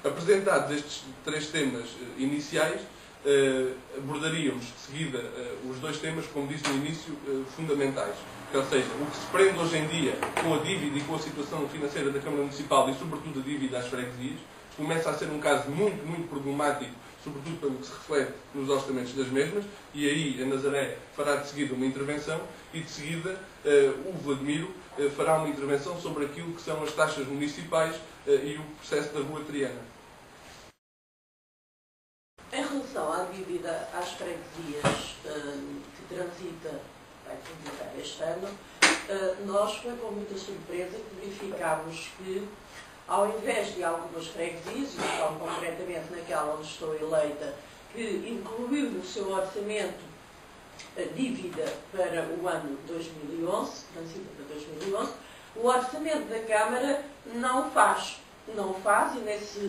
Apresentados estes três temas iniciais, abordaríamos de seguida os dois temas, como disse no início, fundamentais. Ou seja, o que se prende hoje em dia com a dívida e com a situação financeira da Câmara Municipal e, sobretudo, a dívida às freguesias, começa a ser um caso muito, muito problemático, sobretudo pelo que se reflete nos orçamentos das mesmas, e aí a Nazaré fará de seguida uma intervenção, e de seguida o Vladimiro fará uma intervenção sobre aquilo que são as taxas municipais e o processo da Rua Triana. Em relação à dívida às freguesias que transita, vai transitar este ano, nós foi com muita surpresa que verificámos que, ao invés de algumas freguesias, e então concretamente naquela onde estou eleita, que incluiu no seu orçamento a dívida para o ano 2011, transita para 2011, o orçamento da Câmara não faz, e nessa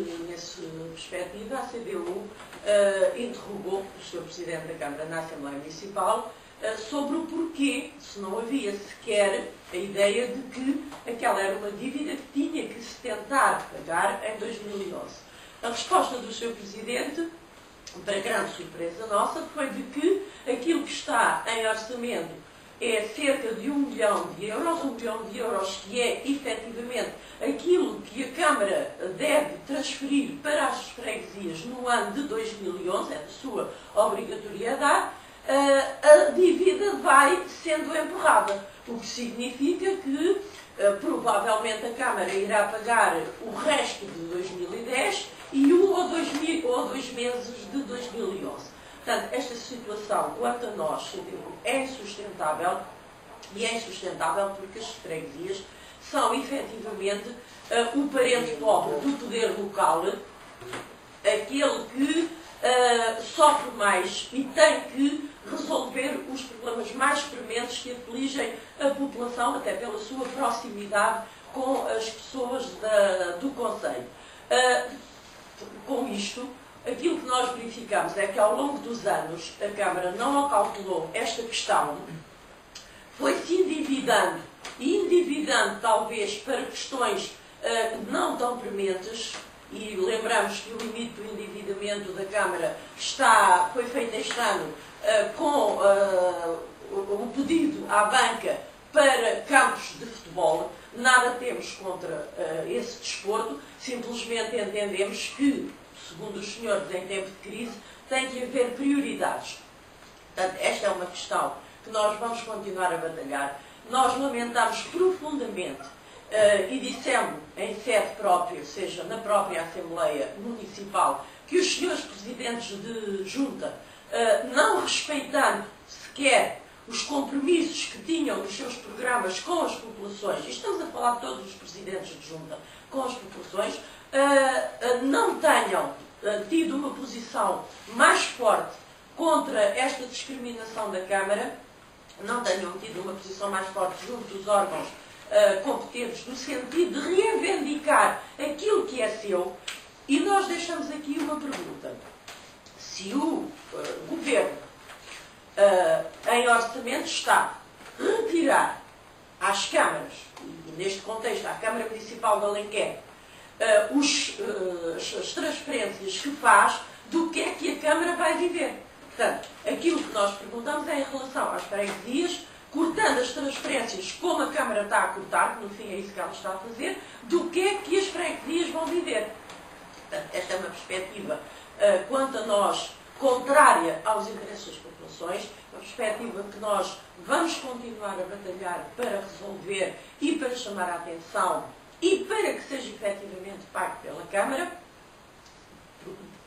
perspectiva a CDU interrogou o Sr. Presidente da Câmara na Assembleia Municipal sobre o porquê, se não havia sequer a ideia de que aquela era uma dívida que tinha que se tentar pagar em 2011. A resposta do Sr. Presidente, para grande surpresa nossa, foi de que aquilo que está em orçamento é cerca de 1 milhão de euros, 1 milhão de euros que é, efetivamente, aquilo que a Câmara deve transferir para as freguesias no ano de 2011, é da sua obrigatoriedade, a dívida vai sendo empurrada, o que significa que provavelmente a Câmara irá pagar o resto de 2010 e 1 ou 2 meses de 2011. Portanto, esta situação, quanto a nós, é insustentável, e é insustentável porque as freguesias são efetivamente o parente pobre do poder local, aquele que sofre mais e tem que resolver os problemas mais prementes que afligem a população, até pela sua proximidade com as pessoas do concelho. Com isto, aquilo que nós verificamos é que ao longo dos anos a Câmara não calculou esta questão, foi-se endividando, e endividando talvez para questões não tão prementes, e lembramos que o limite do endividamento da Câmara foi feito este ano com o pedido à banca para campos de futebol. Nada temos contra esse desporto, simplesmente entendemos que, segundo os senhores, em tempo de crise, tem que haver prioridades. Portanto, esta é uma questão que nós vamos continuar a batalhar. Nós lamentamos profundamente e dissemos em sede própria, seja na própria Assembleia Municipal, que os senhores presidentes de junta, não respeitando sequer os compromissos que tinham nos seus programas com as populações, e estamos a falar de todos os presidentes de junta, com as populações, não tenham tido uma posição mais forte contra esta discriminação da Câmara, não tenham tido uma posição mais forte junto dos órgãos competentes, no sentido de reivindicar aquilo que é seu. E nós deixamos aqui uma pergunta. Se o Governo, em orçamento, está a retirar às câmaras, e neste contexto à Câmara Municipal de Alenquer, as transferências que faz, do que é que a Câmara vai viver? Portanto, aquilo que nós perguntamos é em relação às freguesias, cortando as transferências como a Câmara está a cortar, que no fim é isso que ela está a fazer, do que é que as freguesias vão viver. Portanto, esta é uma perspectiva, quanto a nós, contrária aos interesses das populações, uma perspectiva que nós vamos continuar a batalhar para resolver e para chamar a atenção e para que seja efetivamente pago pela Câmara.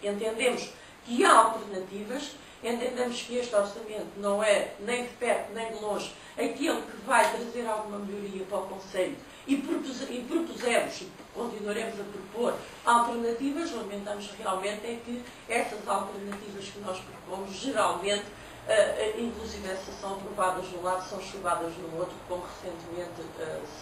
Entendemos que há alternativas, entendemos que este orçamento não é nem de perto nem de longe aquele que vai trazer alguma melhoria para o Conselho, e propusemos e continuaremos a propor alternativas. Lamentamos realmente é que essas alternativas que nós propomos, geralmente, inclusive essas são aprovadas de um lado, são chuvadas no outro, como recentemente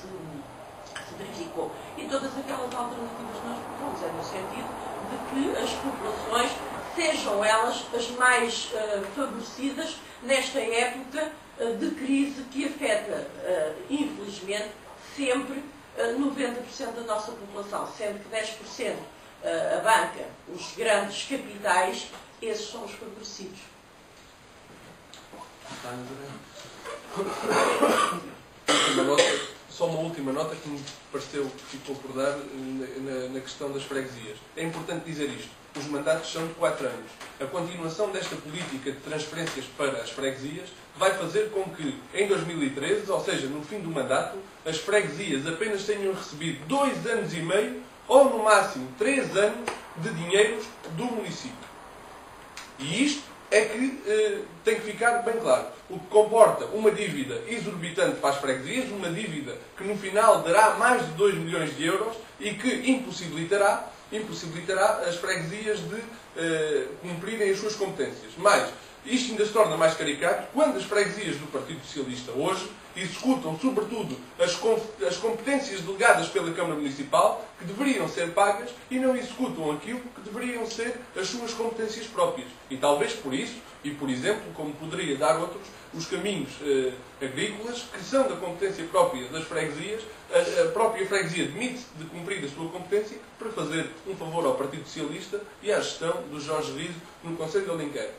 se verificou. E todas aquelas alternativas que nós propomos é no sentido de que as populações sejam elas as mais favorecidas nesta época de crise que afeta, infelizmente, sempre 90% da nossa população, sendo que 10% a banca, os grandes capitais, esses são os favorecidos. Só uma última nota que me pareceu que ficou por dar na questão das freguesias. É importante dizer isto. Os mandatos são de 4 anos. A continuação desta política de transferências para as freguesias vai fazer com que, em 2013, ou seja, no fim do mandato, as freguesias apenas tenham recebido 2 anos e meio, ou no máximo 3 anos, de dinheiros do município. E isto é que tem que ficar bem claro. O que comporta uma dívida exorbitante para as freguesias, uma dívida que no final dará mais de 2 milhões de euros e que impossibilitará as freguesias de cumprirem as suas competências. Mas isto ainda se torna mais caricato quando as freguesias do Partido Socialista hoje executam, sobretudo, as competências delegadas pela Câmara Municipal, que deveriam ser pagas, e não executam aquilo que deveriam ser as suas competências próprias. E talvez por isso, e por exemplo, como poderia dar outros, os caminhos agrícolas, que são da competência própria das freguesias, a própria freguesia demite-se de cumprir a sua competência para fazer um favor ao Partido Socialista e à gestão do Jorge Riso no Conselho de Alenquer.